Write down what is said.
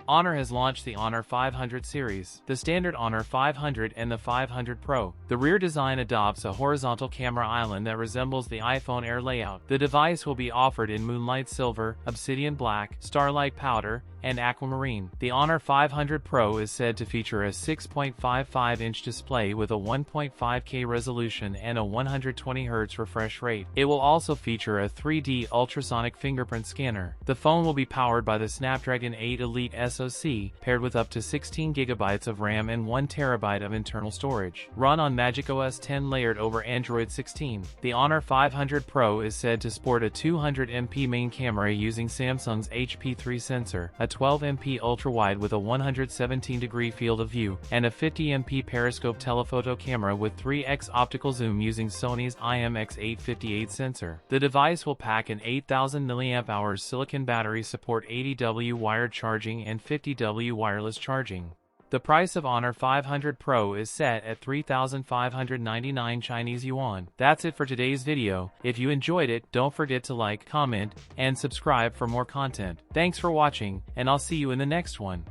Honor has launched the Honor 500 series, the standard Honor 500 and the 500 Pro. The rear design adopts a horizontal camera island that resembles the iPhone Air layout. The device will be offered in Moonlight Silver, Obsidian Black, Starlight Powder, and Aquamarine. The Honor 500 Pro is said to feature a 6.55-inch display with a 1.5K resolution and a 120Hz refresh rate. It will also feature a 3D ultrasonic fingerprint scanner. The phone will be powered by the Snapdragon 8 Elite SoC, paired with up to 16GB of RAM and 1TB of internal storage. Run on macOS 10 layered over Android 16. The Honor 500 Pro is said to sport a 200MP main camera using Samsung's HP3 sensor, a 12MP ultrawide with a 117-degree field of view, and a 50MP periscope telephoto camera with 3x optical zoom using Sony's IMX858 sensor. The device will pack an 8000 mAh silicon battery, support 80W wired charging and 50W wireless charging. The price of Honor 500 Pro is set at 3,599 Chinese yuan. That's it for today's video. If you enjoyed it, don't forget to like, comment, and subscribe for more content. Thanks for watching, and I'll see you in the next one.